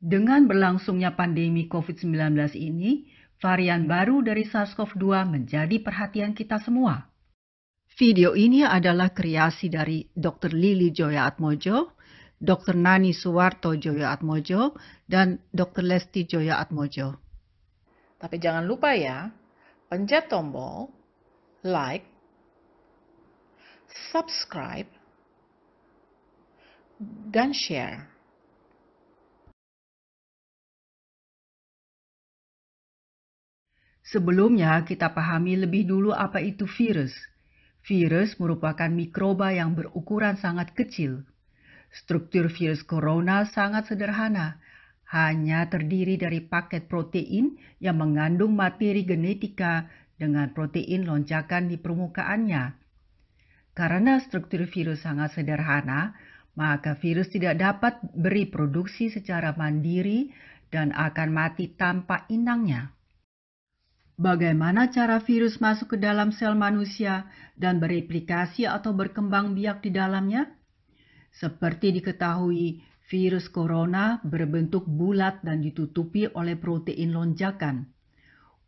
Dengan berlangsungnya pandemi COVID-19 ini, varian baru dari SARS-CoV-2 menjadi perhatian kita semua. Video ini adalah kreasi dari Dr. Lili Joya Atmojo, Dr. Nani Suwarto Joya Atmojo, dan Dr. Lesti Joya Atmojo. Tapi jangan lupa ya, pencet tombol like, subscribe, dan share. Sebelumnya, kita pahami lebih dulu apa itu virus. Virus merupakan mikroba yang berukuran sangat kecil. Struktur virus corona sangat sederhana, hanya terdiri dari paket protein yang mengandung materi genetika dengan protein lonjakan di permukaannya. Karena struktur virus sangat sederhana, maka virus tidak dapat bereproduksi secara mandiri dan akan mati tanpa inangnya. Bagaimana cara virus masuk ke dalam sel manusia dan bereplikasi atau berkembang biak di dalamnya? Seperti diketahui, virus corona berbentuk bulat dan ditutupi oleh protein lonjakan.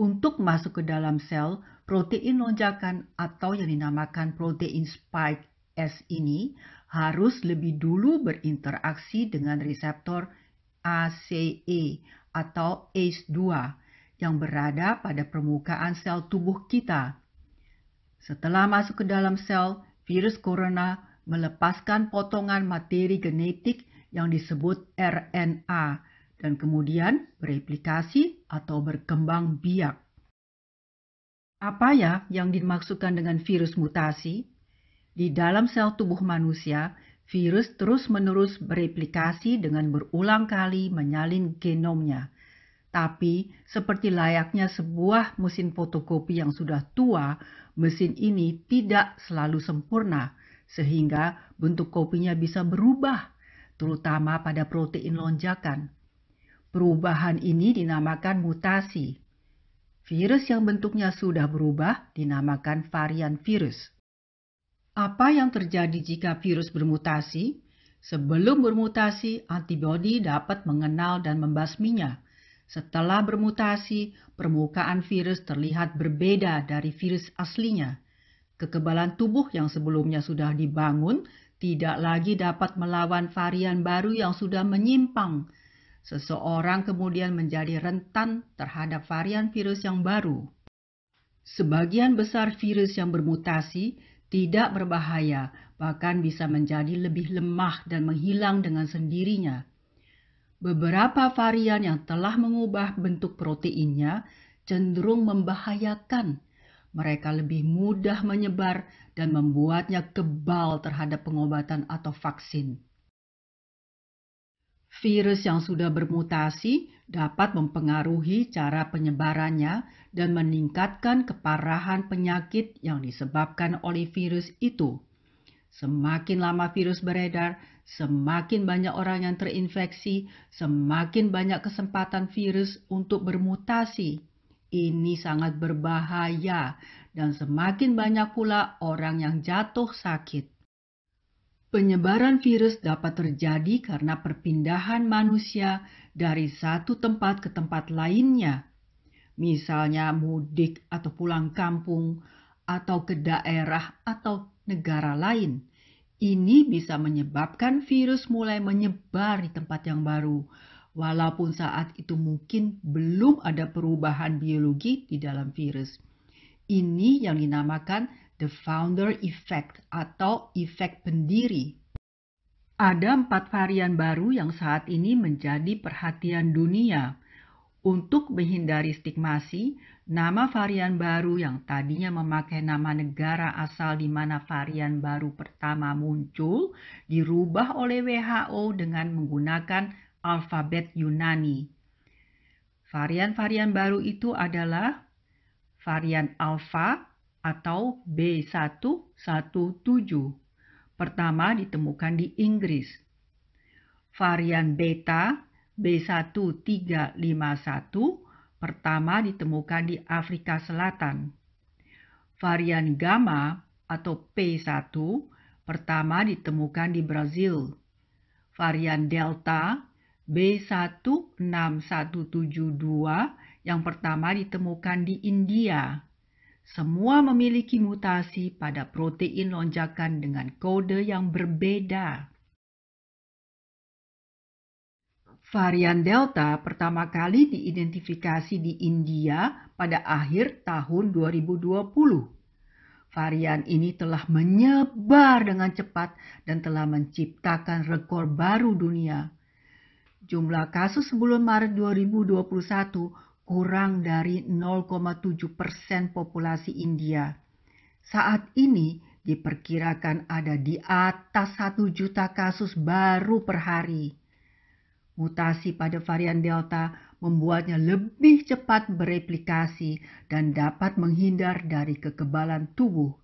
Untuk masuk ke dalam sel, protein lonjakan atau yang dinamakan protein spike S ini harus lebih dulu berinteraksi dengan reseptor ACE atau ACE2 yang berada pada permukaan sel tubuh kita. Setelah masuk ke dalam sel, virus corona melepaskan potongan materi genetik yang disebut RNA dan kemudian bereplikasi atau berkembang biak. Apa ya yang dimaksudkan dengan virus mutasi? Di dalam sel tubuh manusia, virus terus-menerus bereplikasi dengan berulang kali menyalin genomnya. Tapi, seperti layaknya sebuah mesin fotokopi yang sudah tua, mesin ini tidak selalu sempurna, sehingga bentuk kopinya bisa berubah, terutama pada protein lonjakan. Perubahan ini dinamakan mutasi. Virus yang bentuknya sudah berubah dinamakan varian virus. Apa yang terjadi jika virus bermutasi? Sebelum bermutasi, antibodi dapat mengenal dan membasminya. Setelah bermutasi, permukaan virus terlihat berbeda dari virus aslinya. Kekebalan tubuh yang sebelumnya sudah dibangun tidak lagi dapat melawan varian baru yang sudah menyimpang. Seseorang kemudian menjadi rentan terhadap varian virus yang baru. Sebagian besar virus yang bermutasi tidak berbahaya, bahkan bisa menjadi lebih lemah dan menghilang dengan sendirinya. Beberapa varian yang telah mengubah bentuk proteinnya cenderung membahayakan. Mereka lebih mudah menyebar dan membuatnya kebal terhadap pengobatan atau vaksin. Virus yang sudah bermutasi dapat mempengaruhi cara penyebarannya dan meningkatkan keparahan penyakit yang disebabkan oleh virus itu. Semakin lama virus beredar, semakin banyak orang yang terinfeksi, semakin banyak kesempatan virus untuk bermutasi. Ini sangat berbahaya dan semakin banyak pula orang yang jatuh sakit. Penyebaran virus dapat terjadi karena perpindahan manusia dari satu tempat ke tempat lainnya. Misalnya mudik atau pulang kampung atau ke daerah atau negara lain. Ini bisa menyebabkan virus mulai menyebar di tempat yang baru, walaupun saat itu mungkin belum ada perubahan biologi di dalam virus. Ini yang dinamakan the founder effect atau efek pendiri. Ada 4 varian baru yang saat ini menjadi perhatian dunia. Untuk menghindari stigmasi, nama varian baru yang tadinya memakai nama negara asal di mana varian baru pertama muncul dirubah oleh WHO dengan menggunakan alfabet Yunani. Varian-varian baru itu adalah varian Alpha atau B117. Pertama ditemukan di Inggris. Varian Beta B1351 pertama ditemukan di Afrika Selatan. Varian Gamma atau P1 pertama ditemukan di Brazil. Varian Delta B1617.2 yang pertama ditemukan di India. Semua memiliki mutasi pada protein lonjakan dengan kode yang berbeda. Varian Delta pertama kali diidentifikasi di India pada akhir tahun 2020. Varian ini telah menyebar dengan cepat dan telah menciptakan rekor baru dunia. Jumlah kasus sebelum Maret 2021 kurang dari 0,7% populasi India. Saat ini diperkirakan ada di atas 1 juta kasus baru per hari. Mutasi pada varian Delta membuatnya lebih cepat bereplikasi dan dapat menghindar dari kekebalan tubuh.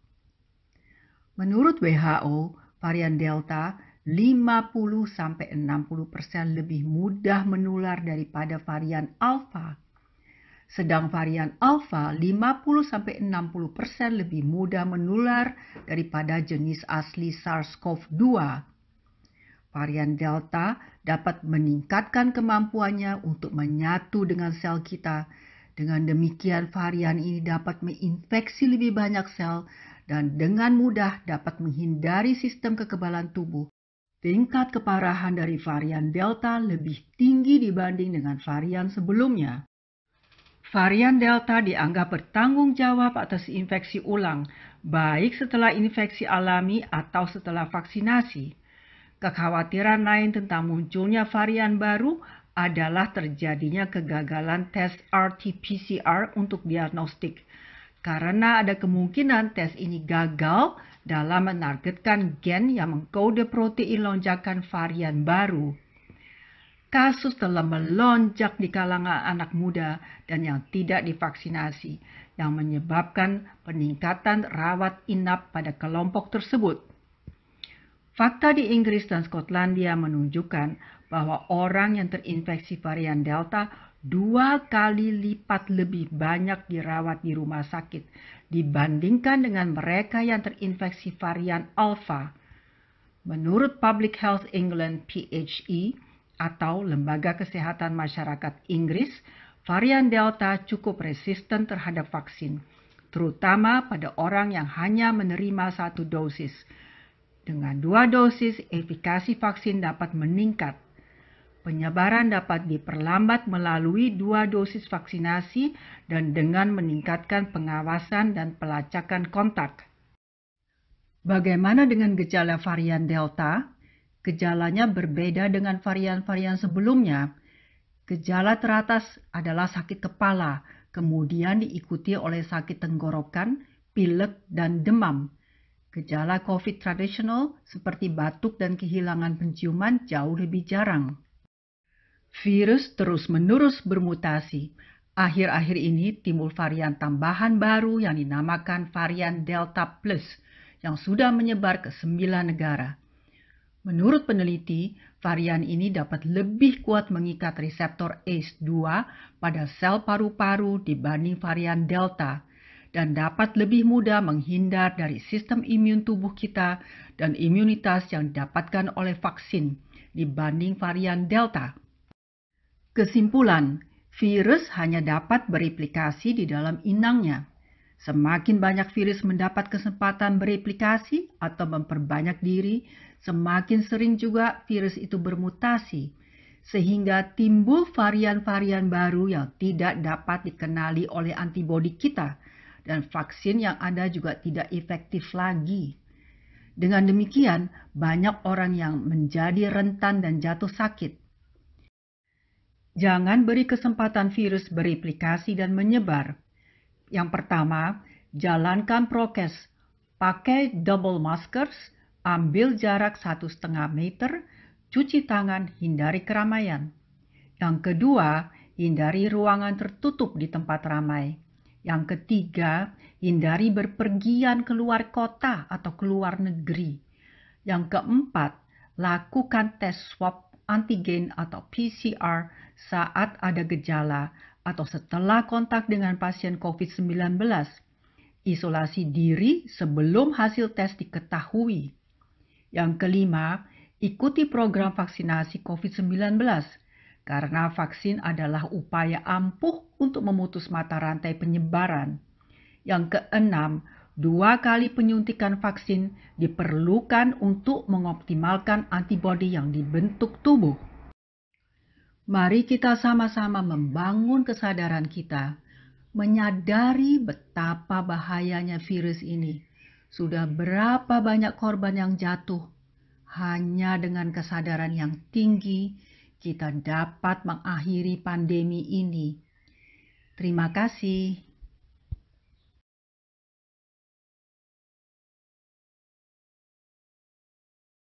Menurut WHO, varian Delta 50-60% lebih mudah menular daripada varian Alpha. Sedang varian Alpha 50-60% lebih mudah menular daripada jenis asli SARS-CoV-2. Varian Delta dapat meningkatkan kemampuannya untuk menyatu dengan sel kita. Dengan demikian, varian ini dapat menginfeksi lebih banyak sel dan dengan mudah dapat menghindari sistem kekebalan tubuh. Tingkat keparahan dari varian Delta lebih tinggi dibanding dengan varian sebelumnya. Varian Delta dianggap bertanggung jawab atas infeksi ulang, baik setelah infeksi alami atau setelah vaksinasi. Kekhawatiran lain tentang munculnya varian baru adalah terjadinya kegagalan tes RT-PCR untuk diagnostik, karena ada kemungkinan tes ini gagal dalam menargetkan gen yang mengkode protein lonjakan varian baru. Kasus telah melonjak di kalangan anak muda dan yang tidak divaksinasi, yang menyebabkan peningkatan rawat inap pada kelompok tersebut. Fakta di Inggris dan Skotlandia menunjukkan bahwa orang yang terinfeksi varian Delta 2 kali lipat lebih banyak dirawat di rumah sakit dibandingkan dengan mereka yang terinfeksi varian Alpha. Menurut Public Health England (PHE) atau Lembaga Kesehatan Masyarakat Inggris, varian Delta cukup resisten terhadap vaksin, terutama pada orang yang hanya menerima 1 dosis. Dengan 2 dosis, efikasi vaksin dapat meningkat. Penyebaran dapat diperlambat melalui 2 dosis vaksinasi dan dengan meningkatkan pengawasan dan pelacakan kontak. Bagaimana dengan gejala varian Delta? Gejalanya berbeda dengan varian-varian sebelumnya. Gejala teratas adalah sakit kepala, kemudian diikuti oleh sakit tenggorokan, pilek, dan demam. Gejala COVID tradisional seperti batuk dan kehilangan penciuman jauh lebih jarang. Virus terus-menerus bermutasi. Akhir-akhir ini timbul varian tambahan baru yang dinamakan varian Delta Plus yang sudah menyebar ke 9 negara. Menurut peneliti, varian ini dapat lebih kuat mengikat reseptor ACE2 pada sel paru-paru dibanding varian Delta dan dapat lebih mudah menghindar dari sistem imun tubuh kita dan imunitas yang didapatkan oleh vaksin dibanding varian Delta. Kesimpulan, virus hanya dapat bereplikasi di dalam inangnya. Semakin banyak virus mendapat kesempatan bereplikasi atau memperbanyak diri, semakin sering juga virus itu bermutasi, sehingga timbul varian-varian baru yang tidak dapat dikenali oleh antibodi kita, dan vaksin yang ada juga tidak efektif lagi. Dengan demikian, banyak orang yang menjadi rentan dan jatuh sakit. Jangan beri kesempatan virus bereplikasi dan menyebar. Yang pertama, jalankan prokes. Pakai double maskers, ambil jarak 1,5 meter, cuci tangan, hindari keramaian. Yang kedua, hindari ruangan tertutup di tempat ramai. Yang ketiga, hindari berpergian keluar kota atau keluar negeri. Yang keempat, lakukan tes swab antigen atau PCR saat ada gejala atau setelah kontak dengan pasien COVID-19. Isolasi diri sebelum hasil tes diketahui. Yang kelima, ikuti program vaksinasi COVID-19. karena vaksin adalah upaya ampuh untuk memutus mata rantai penyebaran. Yang keenam, 2 kali penyuntikan vaksin diperlukan untuk mengoptimalkan antibodi yang dibentuk tubuh. Mari kita sama-sama membangun kesadaran kita, menyadari betapa bahayanya virus ini. Sudah berapa banyak korban yang jatuh. Hanya dengan kesadaran yang tinggi, kita dapat mengakhiri pandemi ini. Terima kasih.